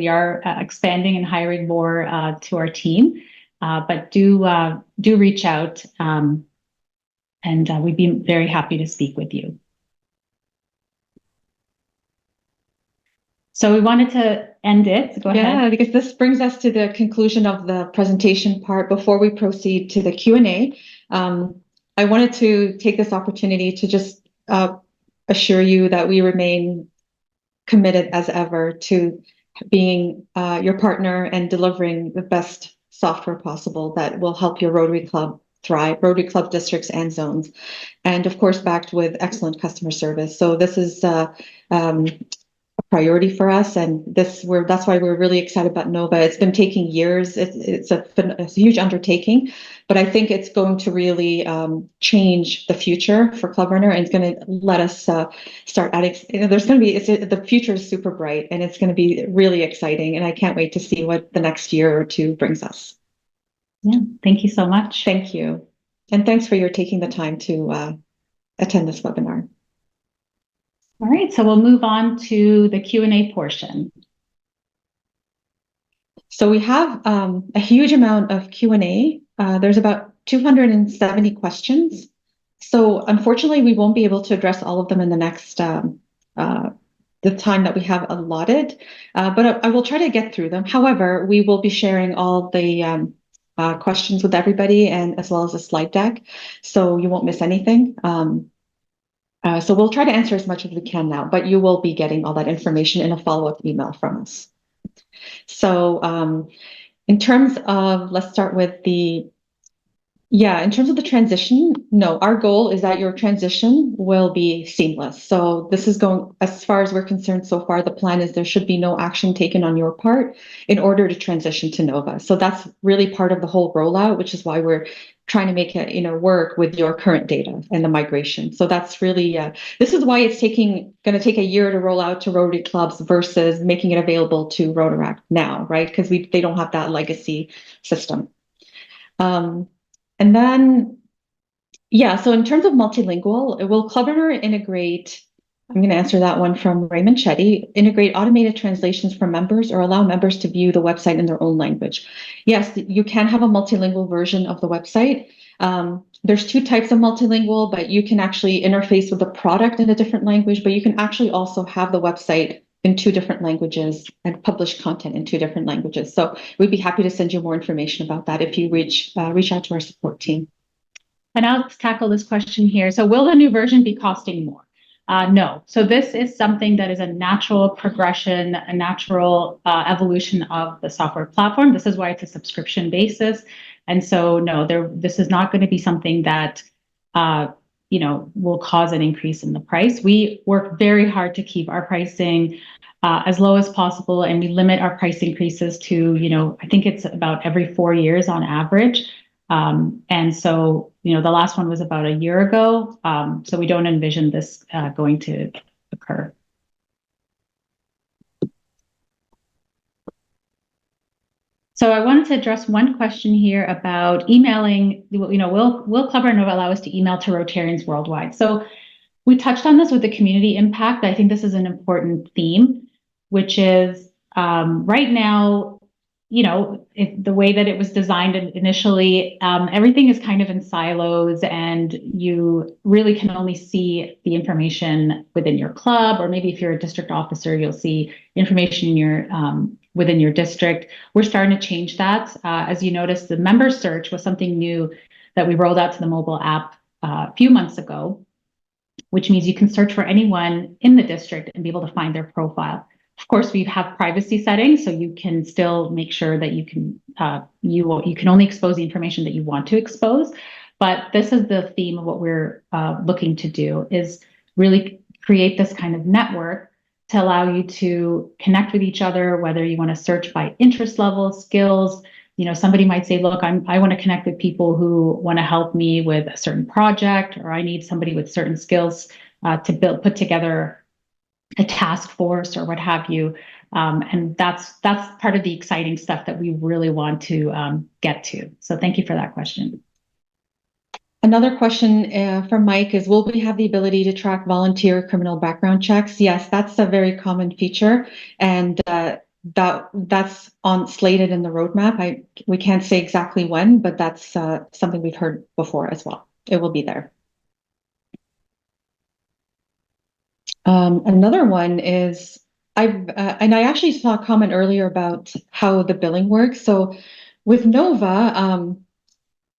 expanding and hiring more to our team, but do reach out, and we'd be very happy to speak with you. So we wanted to end it. Go ahead. Yeah, because this brings us to the conclusion of the presentation part. Before we proceed to the Q&A, I wanted to take this opportunity to just assure you that we remain committed as ever to being your partner and delivering the best software possible that will help your Rotary Club thrive, Rotary Club districts and zones, and of course backed with excellent customer service. So this is a priority for us, and that's why we're really excited about Nova. It's been taking years. It's a huge undertaking, but I think it's going to really change the future for ClubRunner, and it's going to let us start adding. There's going to be the future is super bright, and it's going to be really exciting, and I can't wait to see what the next year or two brings us. Yeah, thank you so much. Thank you, and thanks for your taking the time to attend this webinar. All right, so we'll move on to the Q&A portion. So we have a huge amount of Q&A. There's about 270 questions. So unfortunately, we won't be able to address all of them in the next the time that we have allotted, but I will try to get through them. However, we will be sharing all the questions with everybody, and as well as a slide deck, so you won't miss anything. So we'll try to answer as much as we can now, but you will be getting all that information in a follow-up email from us. So in terms of, let's start with in terms of the transition, no, our goal is that your transition will be seamless. So this is going, as far as we're concerned so far, the plan is there should be no action taken on your part in order to transition to Nova. So that's really part of the whole rollout, which is why we're trying to make it work with your current data and the migration. So that's really, this is why it's going to take a year to roll out to Rotary clubs versus making it available to Rotaract now, right? Because they don't have that legacy system. And then, so in terms of multilingual, will ClubRunner integrate, I'm going to answer that one from Raymond Chetty, integrate automated translations for members or allow members to view the website in their own language? Yes, you can have a multilingual version of the website. There's two types of multilingual, but you can actually interface with the product in a different language, but you can actually also have the website in two different languages and publish content in two different languages. So we'd be happy to send you more information about that if you reach out to our support team. And I'll tackle this question here. So will the new version be costing more? No. So this is something that is a natural progression, a natural evolution of the software platform. This is why it's a subscription basis. And so no, this is not going to be something that will cause an increase in the price. We work very hard to keep our pricing as low as possible, and we limit our price increases to, I think it's about every 4 years on average. And so, the last one was about a year ago. So we don't envision this going to occur. So I wanted to address one question here about emailing. Will ClubRunner Nova allow us to email to Rotarians worldwide? So we touched on this with the community impact. I think this is an important theme, which is right now, the way that it was designed initially, everything is kind of in silos, and you really can only see the information within your club, or maybe if you're a district officer, you'll see information in your within your district. We're starting to change that. As you noticed, the member search was something new that we rolled out to the mobile app a few months ago, which means you can search for anyone in the district and be able to find their profile. Of course, we have privacy settings, so you can still make sure that you can only expose the information that you want to expose. But this is the theme of what we're looking to do, is really create this kind of network to allow you to connect with each other, whether you want to search by interest level, skills. Somebody might say, look, I want to connect with people who want to help me with a certain project, or I need somebody with certain skills to put together a task force or what have you. And that's part of the exciting stuff that we really want to get to. So thank you for that question. Another question from Mike is, will we have the ability to track volunteer criminal background checks? Yes, that's a very common feature, and that's slated in the roadmap. We can't say exactly when, but that's something we've heard before as well. It will be there. Another one is, and I actually saw a comment earlier about how the billing works. So with Nova,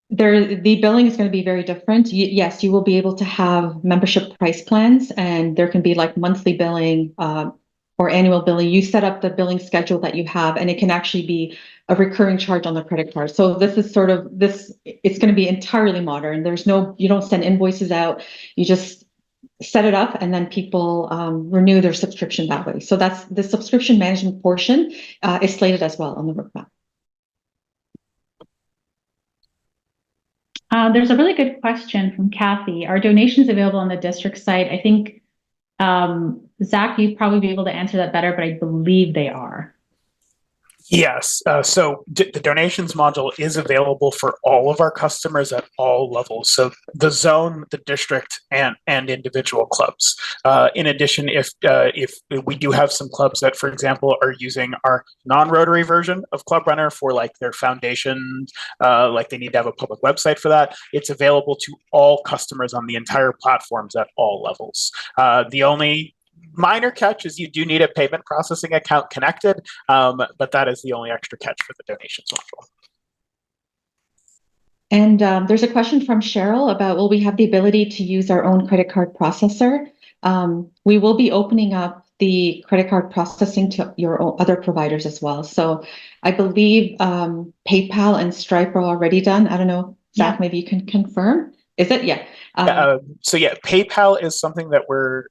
the billing is going to be very different. Yes, you will be able to have membership price plans, and there can be like monthly billing or annual billing. You set up the billing schedule that you have, and it can actually be a recurring charge on the credit card. So this is it's going to be entirely modern. You don't send invoices out. You just set it up, and then people renew their subscription that way. So that's the subscription management portion is slated as well on the roadmap. There's a really good question from Kathy. Are donations available on the district site? I think, Zach, you'd probably be able to answer that better, but I believe they are. Yes. So the donations module is available for all of our customers at all levels. So the zone, the district, and individual clubs. In addition, if we do have some clubs that, for example, are using our non-Rotary version of ClubRunner for like their foundation, like they need to have a public website for that, it's available to all customers on the entire platforms at all levels. The only minor catch is you do need a payment processing account connected, but that is the only extra catch for the donations module. And there's a question from Cheryl about, will we have the ability to use our own credit card processor? We will be opening up the credit card processing to your other providers as well. So I believe PayPal and Stripe are already done. I don't know, Zach, maybe you can confirm. Is it? Yeah. So yeah, PayPal is something that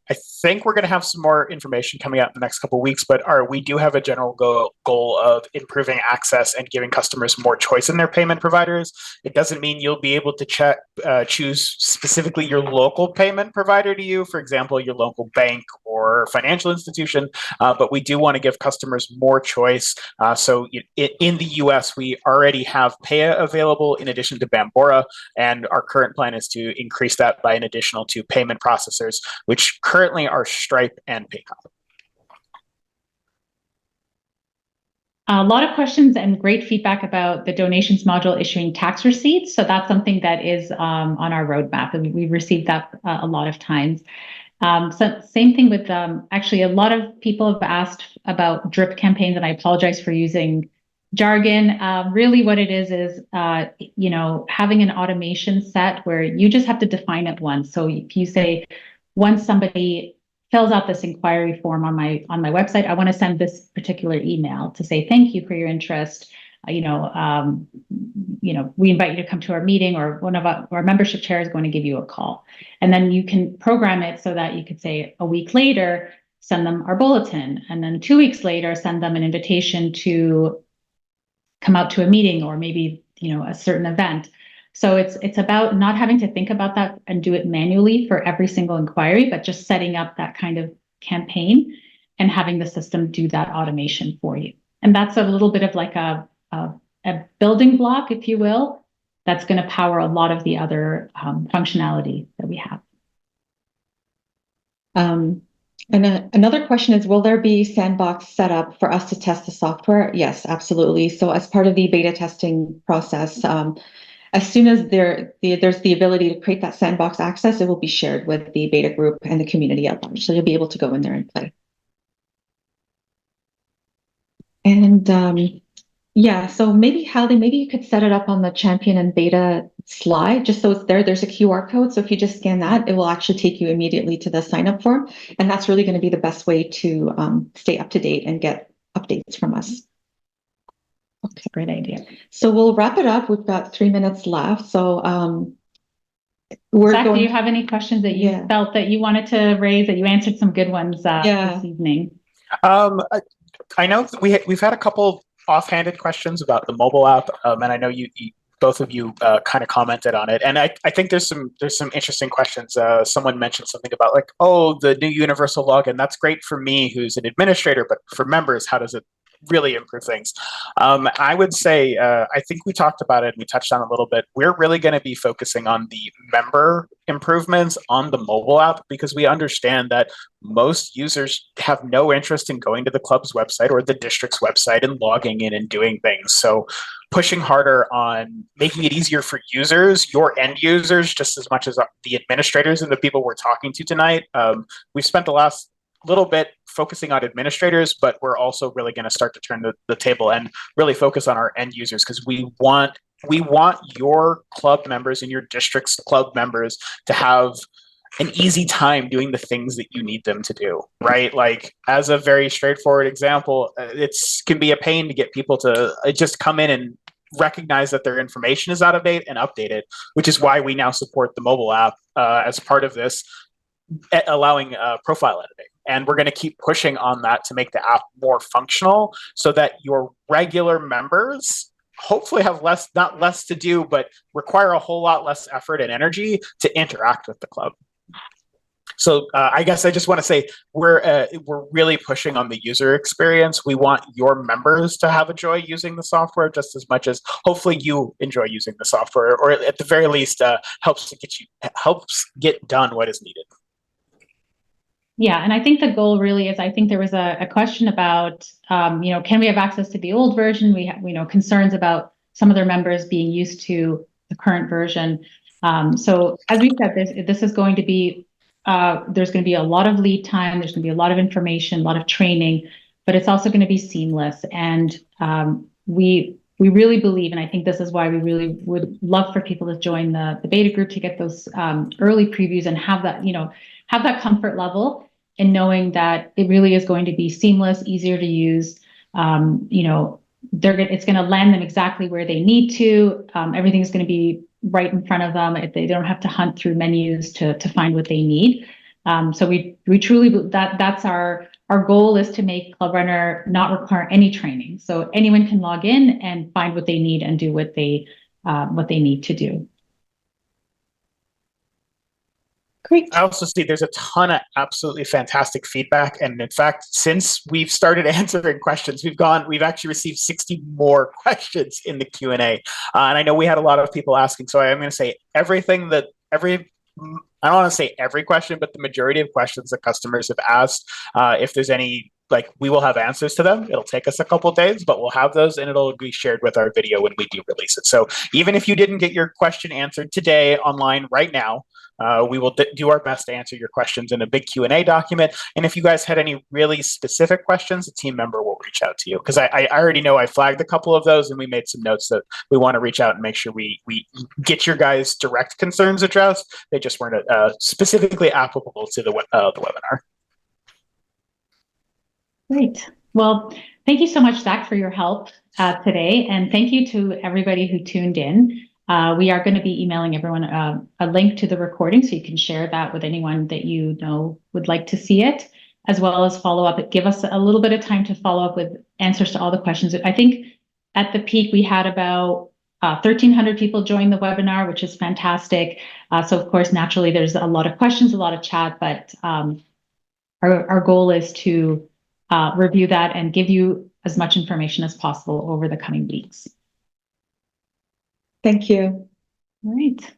I think we're going to have some more information coming out in the next couple of weeks, but we do have a general goal of improving access and giving customers more choice in their payment providers. It doesn't mean you'll be able to choose specifically your local payment provider to you, for example, your local bank or financial institution, but we do want to give customers more choice. So in the US, we already have Paya available in addition to Bambora, and our current plan is to increase that by an additional 2 payment processors, which currently are Stripe and PayPal. A lot of questions and great feedback about the donations module issuing tax receipts. So that's something that is on our roadmap, and we've received that a lot of times. So same thing with, actually, a lot of people have asked about drip campaigns, and I apologize for using jargon. Really what it is having an automation set where you just have to define it once. So if you say, once somebody fills out this inquiry form on my website, I want to send this particular email to say, thank you for your interest. We invite you to come to our meeting, or one of our membership chair is going to give you a call. And then you can program it so that you could say a week later, send them our bulletin. And then 2 weeks later, send them an invitation to come out to a meeting, or maybe, a certain event. So it's about not having to think about that and do it manually for every single inquiry, but just setting up that kind of campaign and having the system do that automation for you. And that's a little bit of like a a building block, if you will, that's going to power a lot of the other functionality that we have. Another question is, will there be sandbox set up for us to test the software? Yes, absolutely. So as part of the beta testing process, as soon as there's the ability to create that sandbox access, it will be shared with the beta group and the community at large. So you'll be able to go in there and play. And yeah, so maybe Hallie, maybe you could set it up on the champion and beta slide, just so it's there. There's a QR code. So if you just scan that, it will actually take you immediately to the sign up form. And that's really going to be the best way to stay up to date and get updates from us. Okay, great idea. So we'll wrap it up. We've got 3 minutes left. So Zach, do you have any questions that you felt that you wanted to raise, that you answered some good ones this evening? I know we've had a couple offhanded questions about the mobile app, and I know you both of you kind of commented on it, and I think there's some interesting questions. Someone mentioned something about like, oh, the new universal login. That's great for me, who's an administrator, but for members, how does it really improve things? I would say, I think we talked about it and we touched on it a little bit. We're really going to be focusing on the member improvements on the mobile app, because we understand that most users have no interest in going to the club's website or the district's website and logging in and doing things. So pushing harder on making it easier for users, your end users, just as much as the administrators and the people we're talking to tonight. We've spent the last little bit focusing on administrators, but we're also really going to start to turn the table and really focus on our end users, because we want your club members and your district's club members to have an easy time doing the things that you need them to do, right? Like, as a very straightforward example, it can be a pain to get people to just come in and recognize that their information is out of date and update it, which is why we now support the mobile app as part of this, allowing profile editing. And we're going to keep pushing on that to make the app more functional, so that your regular members hopefully have not less to do, but require a whole lot less effort and energy to interact with the club. So I guess I just want to say we're really pushing on the user experience. We want your members to have a joy using the software just as much as hopefully you enjoy using the software, or at the very least helps get done what is needed. Yeah, and I think the goal really is, I think there was a question about, can we have access to the old version? We have, concerns about some of their members being used to the current version. So as we said, this is going to be, there's going to be a lot of lead time. There's going to be a lot of information, a lot of training, but it's also going to be seamless. And we really believe, and I think this is why we really would love for people to join the beta group, to get those early previews and have that, have that comfort level in knowing that it really is going to be seamless, easier to use. It's going to land them exactly where they need to. Everything's going to be right in front of them. They don't have to hunt through menus to find what they need. So we truly, that's our goal, is to make ClubRunner not require any training. So anyone can log in and find what they need and do what they need to do. Great. I also see there's a ton of absolutely fantastic feedback. And in fact, since we've started answering questions, we've actually received 60 more questions in the Q&A. And I know we had a lot of people asking, so I'm going to say I don't want to say every question, but the majority of questions that customers have asked, if there's any, we will have answers to them. It'll take us a couple of days, but we'll have those, and it'll be shared with our video when we do release it. So even if you didn't get your question answered today online right now, we will do our best to answer your questions in a big Q&A document. And if you guys had any really specific questions, a team member will reach out to you, because I already know I flagged a couple of those, and we made some notes that we want to reach out and make sure we get your guys' direct concerns addressed. They just weren't specifically applicable to the webinar. Great. Well, thank you so much, Zach, for your help today. And thank you to everybody who tuned in. We are going to be emailing everyone a link to the recording, so you can share that with anyone that you know would like to see it, as well as follow up. Give us a little bit of time to follow up with answers to all the questions. I think at the peak, we had about 1,300 people join the webinar, which is fantastic. So of course, naturally, there's a lot of questions, a lot of chat, but our goal is to review that and give you as much information as possible over the coming weeks. Thank you. All right.